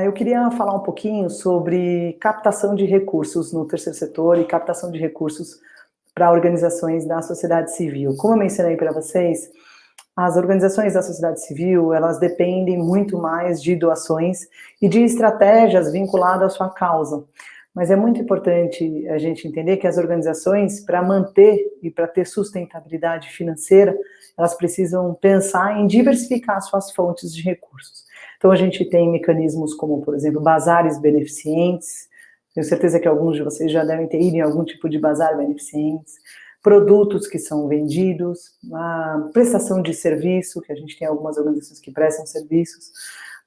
Eu queria falar um pouquinho sobre captação de recursos no terceiro setor e captação de recursos para organizações da sociedade civil. Como eu mencionei para vocês, as organizações da sociedade civil, elas dependem muito mais de doações e de estratégias vinculadas à sua causa. Mas é muito importante a gente entender que as organizações, para manter e para ter sustentabilidade financeira, elas precisam pensar em diversificar suas fontes de recursos. Então, a gente tem mecanismos como, por exemplo, bazares beneficentes. Tenho certeza que alguns de vocês já devem ter ido em algum tipo de bazar beneficentes. Produtos que são vendidos, a prestação de serviço, que a gente tem algumas organizações que prestam serviços.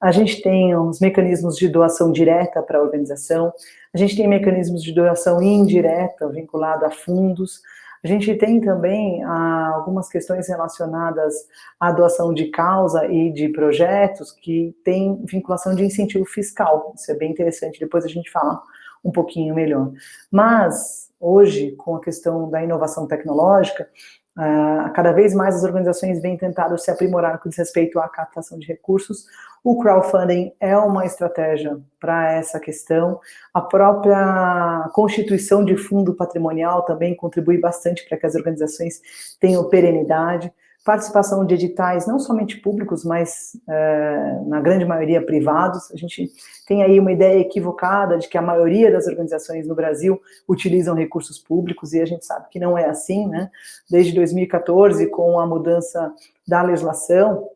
A gente tem os mecanismos de doação direta para a organização. A gente tem mecanismos de doação indireta, vinculado a fundos. A gente tem também algumas questões relacionadas à doação de causa e de projetos que tem vinculação de incentivo fiscal. Isso é bem interessante, depois a gente fala um pouquinho melhor. Mas, hoje, com a questão da inovação tecnológica, cada vez mais as organizações vêm tentado se aprimorar com respeito à captação de recursos. O crowdfunding é uma estratégia para essa questão. A própria constituição de fundo patrimonial também contribui bastante para que as organizações tenham perenidade. Participação de editais, não somente públicos, mas na grande maioria privados. A gente tem aí uma ideia equivocada de que a maioria das organizações no Brasil utilizam recursos públicos, e a gente sabe que não é assim, né? Desde 2014, com a mudança da legislação,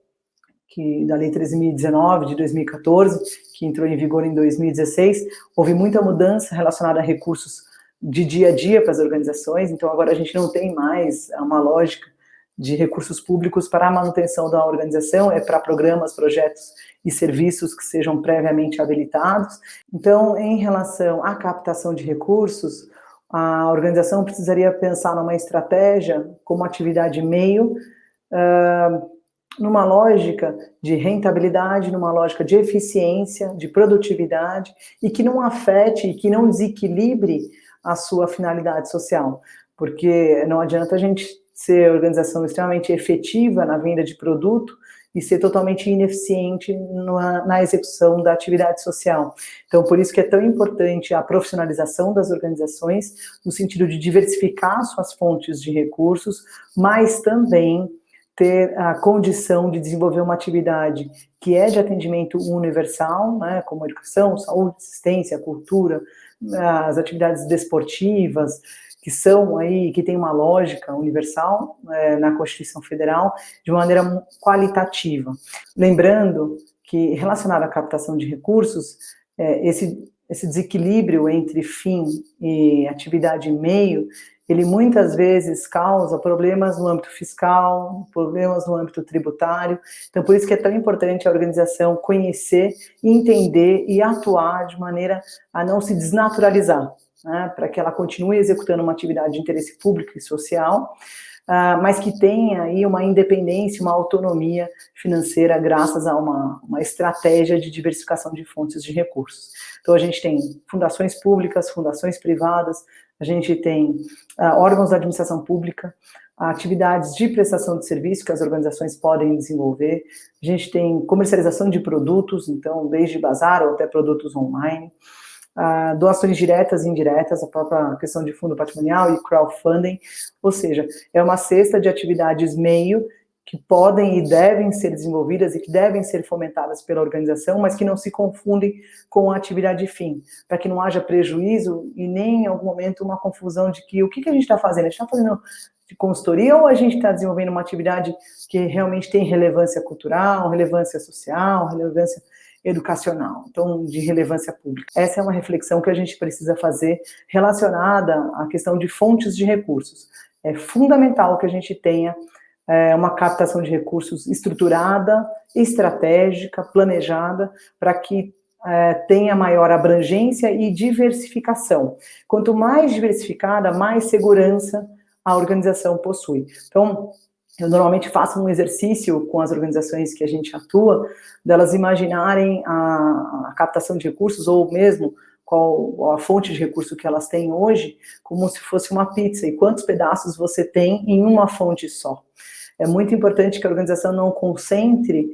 da Lei 13.019 de 2014, que entrou em vigor em 2016, houve muita mudança relacionada a recursos de dia a dia para as organizações. Então agora a gente não tem mais uma lógica de recursos públicos para a manutenção da organização, é para programas, projetos e serviços que sejam previamente habilitados. Então, em relação à captação de recursos, a organização precisaria pensar numa estratégia como atividade meio, numa lógica de rentabilidade, numa lógica de eficiência, de produtividade, e que não afete e que não desequilibre a sua finalidade social, porque não adianta a gente ser organização extremamente efetiva na venda de produto e ser totalmente ineficiente na execução da atividade social. Então, por isso que é tão importante a profissionalização das organizações, no sentido de diversificar suas fontes de recursos, mas também ter a condição de desenvolver uma atividade que é de atendimento universal, né, como educação, saúde, assistência, cultura, as desportivas, que são aí, que tem uma lógica universal na Constituição Federal, de maneira qualitativa. Lembrando que, relacionado à captação de recursos, esse desequilíbrio entre fim e atividade meio, ele muitas vezes causa problemas no âmbito fiscal, problemas no âmbito tributário. Então, por isso que é tão importante a organização conhecer, entender e atuar de maneira a não se desnaturalizar, né, para que ela continue executando uma atividade de interesse público e social, mas que tenha aí uma independência, uma autonomia financeira graças a uma estratégia de diversificação de fontes de recursos. Então, a gente tem fundações públicas, fundações privadas, a gente tem órgãos da administração pública, atividades de prestação de serviço que as organizações podem desenvolver, a gente tem comercialização de produtos, então, desde bazar ou até produtos online, doações diretas e indiretas, a própria questão de fundo patrimonial e crowdfunding, ou seja, é uma cesta de atividades meio que podem e devem ser desenvolvidas e que devem ser fomentadas pela organização, mas que não se confundem com a atividade fim, para que não haja prejuízo e nem em algum momento uma confusão de que o que a gente está fazendo? A gente está fazendo de consultoria ou a gente está desenvolvendo uma atividade que realmente tem relevância cultural, relevância social, relevância educacional, então de relevância pública. Essa é uma reflexão que a gente precisa fazer relacionada à questão de fontes de recursos. É fundamental que a gente tenha uma captação de recursos estruturada, estratégica, planejada, para que tenha maior abrangência e diversificação. Quanto mais diversificada, mais segurança a organização possui. Então, eu normalmente faço um exercício com as organizações que a gente atua, delas imaginarem a captação de recursos, ou mesmo qual a fonte de recurso que elas têm hoje, como se fosse uma pizza, e quantos pedaços você tem em uma fonte só. É muito importante que a organização não concentre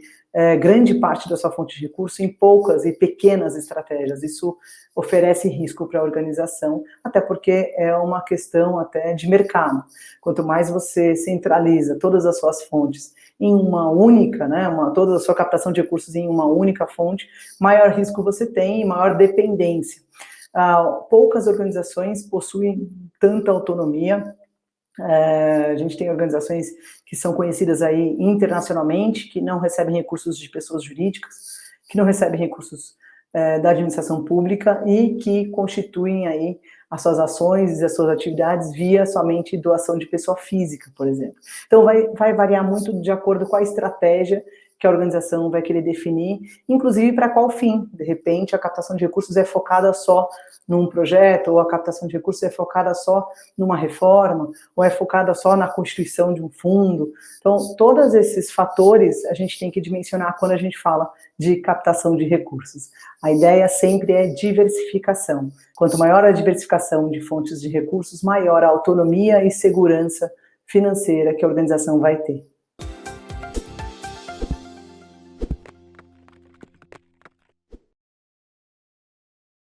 grande parte da sua fonte de recurso em poucas e pequenas estratégias. Isso oferece risco para a organização, até porque é uma questão até de mercado. Quanto mais você centraliza todas as suas fontes em uma única, né, toda a sua captação de recursos em uma única fonte, maior risco você tem e maior dependência. Poucas organizações possuem tanta autonomia. A gente tem organizações que são conhecidas aí internacionalmente, que não recebem recursos de pessoas jurídicas, que não recebem recursos da administração pública e que constituem aí as suas ações e as suas atividades via somente doação de pessoa física, por exemplo. Então, vai variar muito de acordo com a estratégia que a organização vai querer definir, inclusive para qual fim. De repente, a captação de recursos é focada só num projeto, ou a captação de recursos é focada só numa reforma, ou é focada só na constituição de um fundo. Então, todos esses fatores a gente tem que dimensionar quando a gente fala de captação de recursos. A ideia sempre é diversificação. Quanto maior a diversificação de fontes de recursos, maior a autonomia e segurança financeira que a organização vai ter.